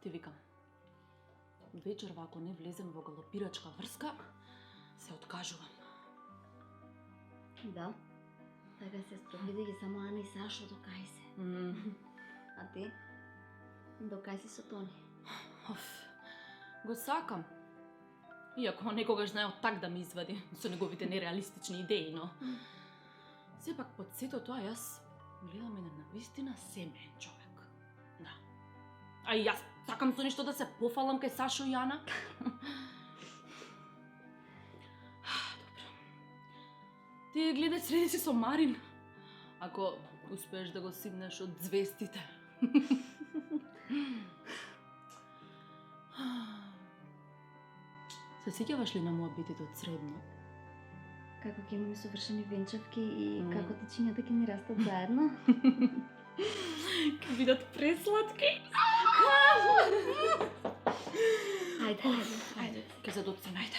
Ти викам, вечерва ако не влезем во галопирачка врска, се откажувам. Да. Така сестро, види ги само Ана и Сашо до кај се. А ти? До кај си со Тони? Го сакам. Иако некогаш знаел так да ме извади со неговите нереалистични идеи, но сепак под сето тоа јас гледам еден навистина семеен човек. Да. А и јас сакам со нешто да се пофалам кај Сашо и Ана. Добро. Ти гледај среди си со Марин, ако успееш да го сигнеш од звездите. Се сеќаваш ли на муабетите од средно? Како ќе имаме совршени венчавки и како течињата ќе ни растат заедно? Ќе бидат пресладки. Ајде. Ќе задоцим, ајде.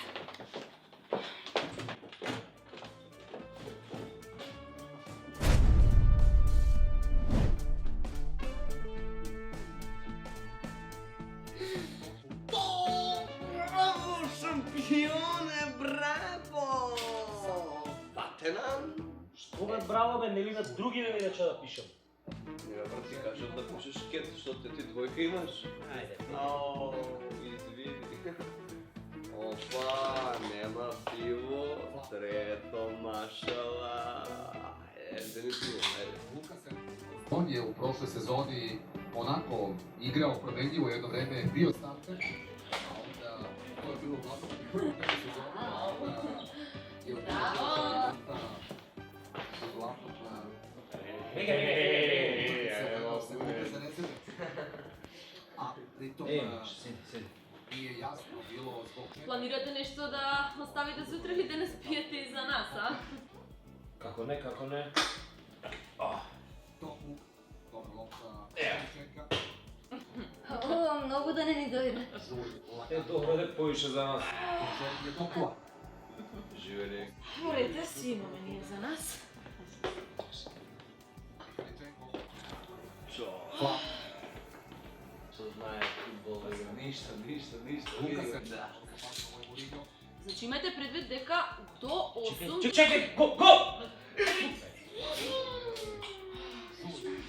Браво, шампионе, браво! Патенан! Што бе, браво бе, не ли на други да ми рече да пишем? Не, брат, ти кажат да пишеш кет, защото ти двойка имаш. Ајде. Ау, извини. Опа, нема пиво, трето, машала. Да не пиво, ајде. On je u prošloj sezoni onako igrao promenljivo jedno vreme, bio starter, a onda to je bilo uglavnom u prvoj sezoni, a onda je u a pritom Седи. nije jasno bilo zbog čega. Планирате нешто да оставите сутра или денес пиете и за нас, а? Како не. Tomu, dobra lopta, čeka, О, многу да не ни дојде. Е, добро да поише за нас. je topla. Живели. Борете си, имаме ние за нас. Чо? Што знае футбол, ништо. Luka se Да. Значи имате предвид дека до 8... Чекај, го!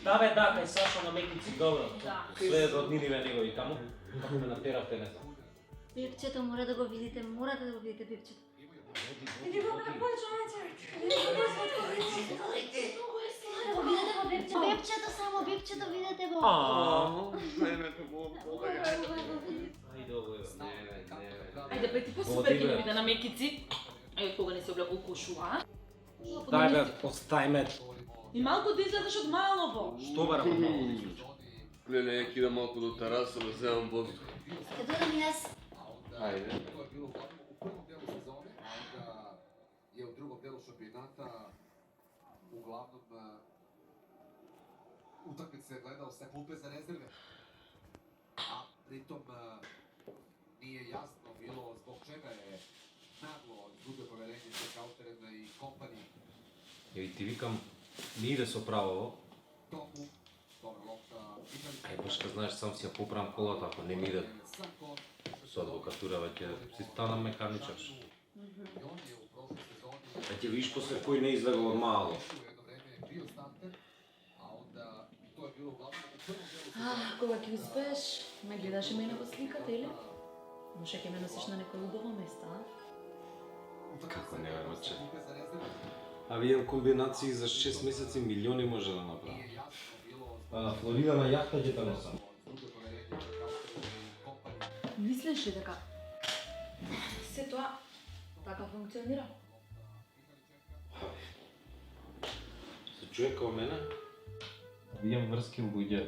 Да бе, да, кај Сашо на Мекици, добро. Да. Све родниниве негови таму. Како ме натеравте, не знам. Пипчето мора да го видите, морате да го видите пипчето. Пипчето, само пипчето, видете го. Најмето го Ајде, ово е. Ајде, бе, ти по-супер ќе видите на Мекици. Ајде, кога не се облякол кошуа. Дај бе, остави ме. И малку да излезеш од Малово. Што бе, работа? Леле, ја кидам малку до тераса да земам воздух. Ќе дојдам и јас. Ајде. To je bilo uglavnom u prvom delu sezone, a onda je u drugom delu šampionata uglavnom utakmice gledao sa klupe za rezerve. A pritom nije jasno bilo zbog čega je naglo izgubio poverenje sa Kauterem i kompaniji. Ја ти викам, не иде со право. Tomu, dobra lopta, Ај, баш ка знаеш, сам си ја поправам колата, ако не ми иде Sanko, со адвокатура, веќе си станам механичар. i on je u prošloj sezoni Веќе виш после кој не излегал од мало. u jedno vreme bio starter, a onda to je bilo uglavnom u prvom delu sezone. Кога ќе успееш, ме гледаш и мене во сликата, или? Може ќе ме носиш на некој убаво место, а? Како не веруваче? А видам комбинации за 6 месеци милиони може да направи. А на Флорида на јахта ќе те носам. Мислиш ли дека се тоа така функционира? Се човек као мене, видам врски луѓе.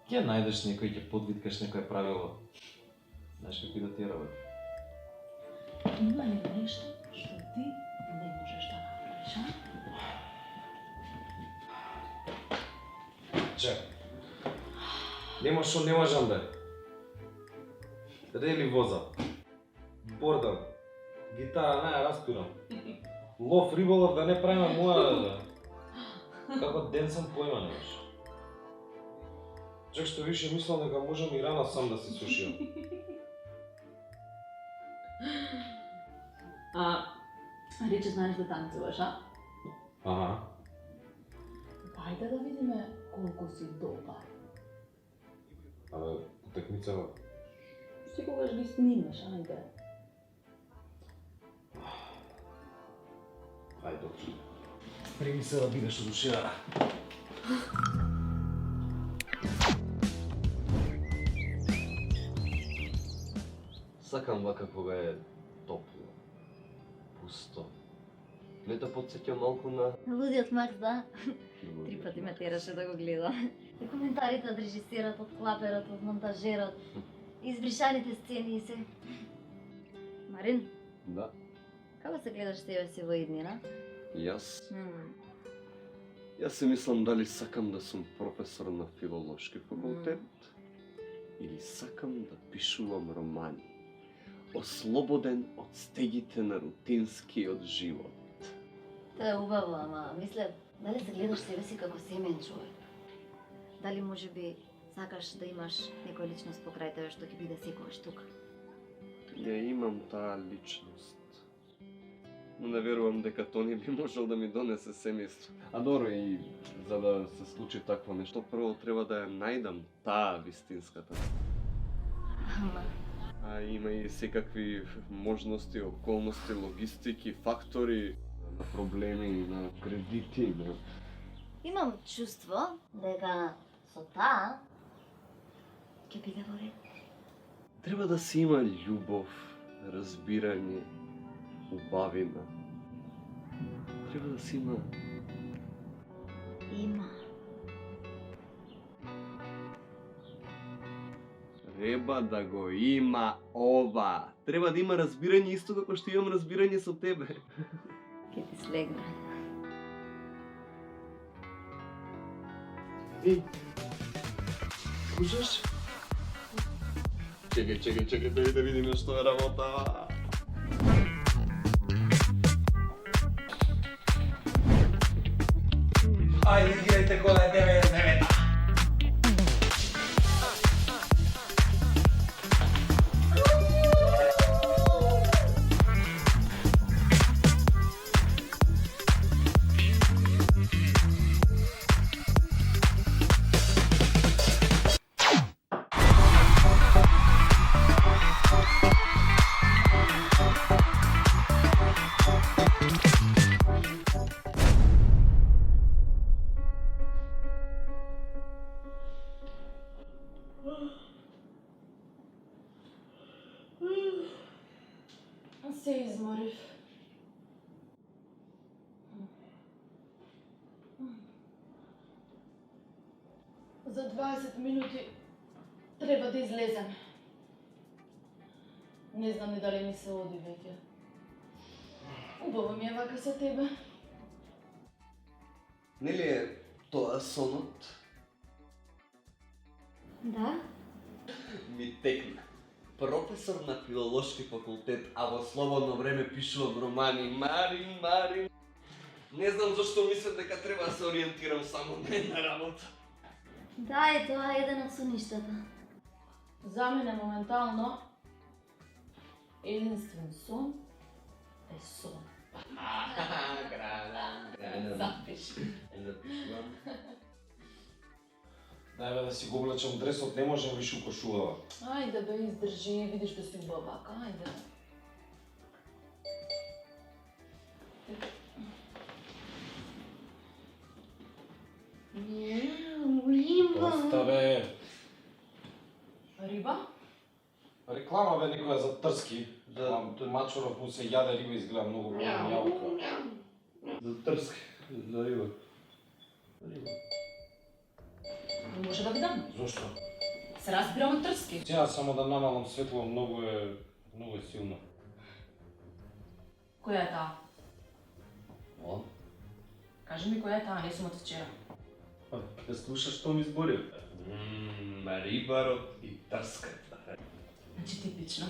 Ќе најдеш некој, ќе подвиткаш некој правило. Знаеш какви да ти работи. Има ли нешто што ти не можеш да направиш, а? Чекај. Нема шо не можам бе. Рели воза. Бордан. Гитара не ја распирам. Лов риболов да не правиме моја да. Како ден сам појма немаш. Чак што више мислам дека можам и рана сам да се сушиам. Рече, знаеш да танцуваш, а? Аха. Ајде да видиме колку си добар. Абе, утакмицава. Секогаш ги снимаш, ајде. Ајде, добре. Преми се да бидеш одушевена. Сакам вака кога е топло, пусто. Ме да подсеќа малку на... Лудиот Макс, да. 3 пати ме тераше да го гледам. И коментарите од режисерот, од клаперот, од монтажерот, избришаните сцени и се. Марин, Да, како се гледаш себе си во иднина? јас... Јас се мислам дали сакам да сум професор на филолошки факултет или сакам да пишувам романи, ослободен од стегите на рутинскиот живот. Тоа е убаво, ама мисле, дали се гледаш себе си како семен човек? Дали можеби сакаш да имаш некоја личност покрај тебе што ќе биде секогаш тука? Ја имам таа личност. Но не верувам дека тој би можел да ми донесе семејство. А добро, и за да се случи такво нешто, прво треба да ја најдам таа вистинската. Ама, А има и секакви можности, околности, логистики, фактори, на проблеми, на кредити, на... имам чувство дека со таа ќе биде во ред. Треба да се има љубов, разбирање, убавина. Треба да се има... Има. Треба да го има ова. Треба да има разбирање исто како што имам разбирање со тебе. Ќе ти слегна. Ей, слушаш? Чекај, да видиме што е работа. Ајде, играјте кола е 99. Се изморив. За 20 минути треба да излезем. Не знам ни дали ми се оди веќе. Убаво ми е вака со тебе. Нели е тоа сонот? Да? Ми текна. Професор на филолошки факултет, а во слободно време пишувам романи. Марин. Не знам зашто мислам дека треба да се ориентирам само на една работа. Да, е тоа еден од соништата. За мене моментално единствен сон е сон. Запиши. Дај бе да си го облечам дресот, не можам више у кошулава. Ајде бе, издржи, видиш да си убавака, ајде. Риба. Оставе. Риба? Реклама бе некоја за трски. Мачуров му се јаде риба, изгледа многу голема јалка. За трски, за риба. Не може да ви дам. Зошто? Се разбирам од трски. Сега само да намалам светло, многу е силно. Која е таа? О? Кажи ми која е таа, не сум од вчера. Да слушаш што ми зборил? Рибарот и трската. Значи типично.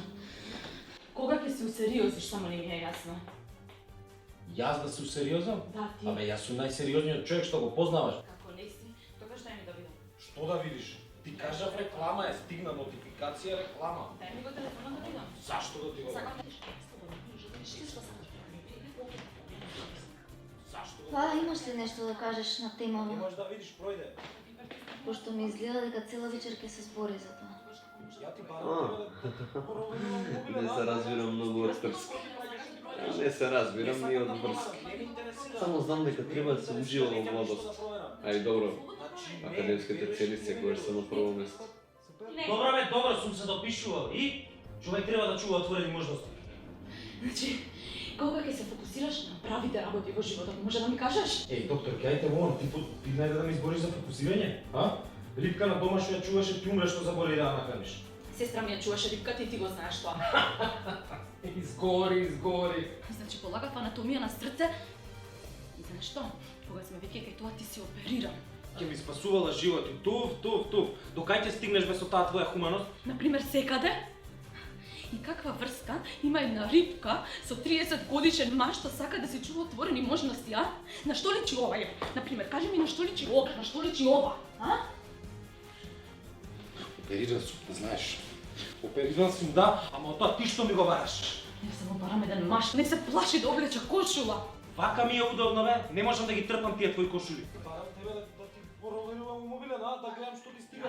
Кога ќе се усериозиш, само не ми е јасно. Јас да сум сериозен? Да, ти. Абе, јас сум најсериозниот човек што го познаваш. Како не си, тогаш дај ми да видам. Што да видиш? Ти кажав реклама е, стигна нотификација реклама. Дај ми го телефонот да видам. Зашто да ти го? Сакам да Што сакаш? Зашто да? Па, имаш ли нешто да кажеш на тема ова? Имаш да видиш, пројде. Пошто ми изгледа дека цела вечер ќе се збори за тоа. Ја ти барам Не се разбирам многу од врски. Не се разбирам ни од врски. Само знам дека треба да се ужива во младост. Ај добро, академските цели секогаш се на прво место. Добро бе, добро сум се допишувал и човек треба да чува отворени можности. Значи, кога ќе се фокусираш на правите работи во животот, може да ми кажеш? Еј, доктор, кај те вон, ти најде да ми избориш за фокусирање, а? Рипка на дома што ја чуваше, ти умреш што забори да ја наканиш. Сестра ми ја чуваше рипката и ти го знаеш тоа. Изгори. Значи, полагав анатомија на срце и знаеш што? Кога сме веќе кај тоа ти си опериран. Ќе ми спасувала животот, туф. До кај ќе стигнеш без таа твоја хуманост? Например, секаде? И каква врска има една рипка со 30 годишен маж што сака да се чува отворени можности, а? На што личи ова е? Например, кажи ми на што личи ова, на што личи ова, а? Опериран сум, да знаеш. Опериран сум, да, ама од тоа ти што ми го бараш? Не само барам еден маж, не се плаши да облече кошула. Вака ми е удобно, бе. Не можам да ги трпам тие твои кошули. Барам тебе да ти проверувам мобилен, да гледам што ти стига.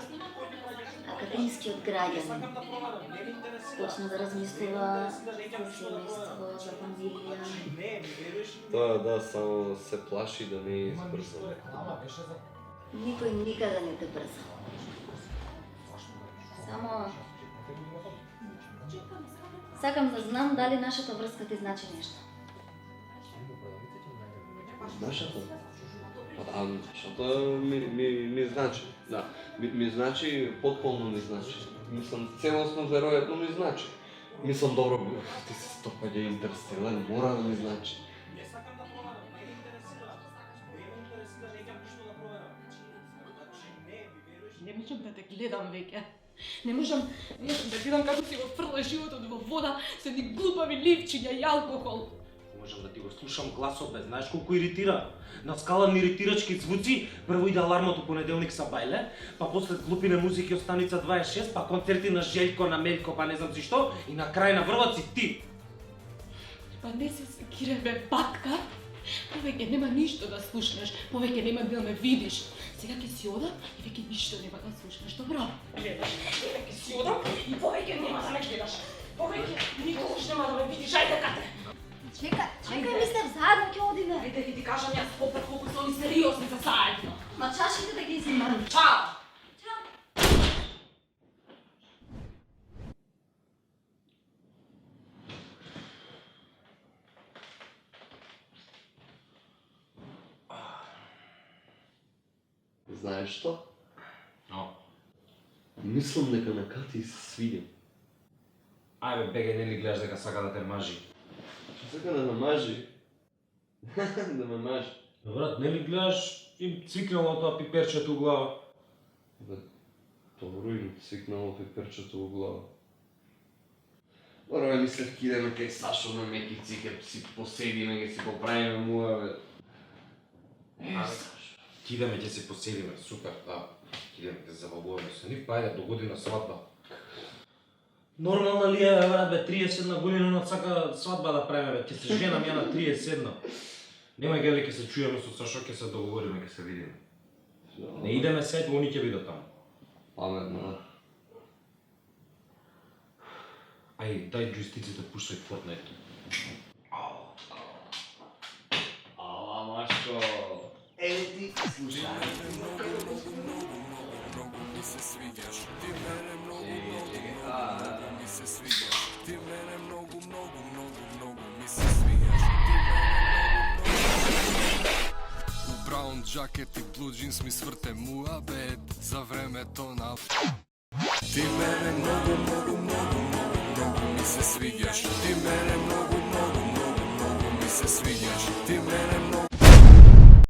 Академскиот граѓанин Сакам да проверам, не ми интересира. почна да размислува за семејство, за фамилија. Не, ми веруваш? Тоа да, само се плаши да не избрзам. Реклама беше за Никој никада не те брза. Само сакам да знам дали нашата врска ти значи нешто. Нашата? А, нашата ми значи, да. Ми значи, потполно ми значи. Мислам, целосно веројатно ми значи. Мислам, добро, ти се стопаѓа интерстелен, мора да ми значи. Не сакам да проверам, не ми интересира. Не ми интересира, не ќе ништо да проверам. Значи, не, ми веруваш? Не можам да те гледам веќе. Не можам да гледам како си го фрлаш животот во вода со едни глупави ливчиња и алкохол. Можам да ти го слушам гласот, бе, знаеш колку иритира? На скала на иритирачки звуци, прво иде алармот у понеделник са бајле, па после глупина музики од станица 26, па концерти на Желјко, на Мељко, па не знам си што, и на крај на врвот си ти. Па не се секирай бе, батка. Повеќе нема ништо да слушнеш, повеќе нема да ме видиш. Сега ќе си одам и веќе ништо нема да слушнеш, добро? Гледаш, веќе си одам и повеќе нема да ме гледаш. Повеќе никогаш нема да ме видиш, ајде кате. Чекај, мислев заедно ќе одиме. Ајде ви ти кажам јас попак колку се они сериозни за заедно. Ма чашите да ги изимам. Чао! Знаеш што? Но. Мислам дека на Кати се свиѓам. Ајде, беге, не ли гледаш дека сака да те мажи? Сака да ме мажи. Да ме мажи. Брат, не ли гледаш им цикнало тоа пиперчето у глава? Бе, добро им цикнало пиперчето во глава. Добро, бе, мислев ки идеме кај Сашо на меки цикеп, си поседиме, ќе си поправиме муа, бе. Сашо. Ќе идеме, ќе се поселиме, супер, да. Ќе идеме, ќе се забавуваме со нив, па ајде до година свадба. Нормална ли е, бе, брат, бе, 31 година на сака свадба да правиме, бе, ќе се женам ја на 31. Нема гели, ќе се чуеме со Сашо, ќе се договориме, ќе се видиме. Не идеме сед, они ќе бидат таму. Паметно, да. Ај, дај джуйстиците, пушај Fortnite. Ала, Машко. Еве ти, слушај. Mi se sviđaš, ti mene mnogo mi se sviđaš, ti mene mnogo mi se sviđaš, ti mene mnogo. U brown jacket i blue jeans mi svrte muabet za vreme to na. Ti mene mnogo mi se sviđaš, ti mene mnogo mi se sviđaš, ti mene mnogo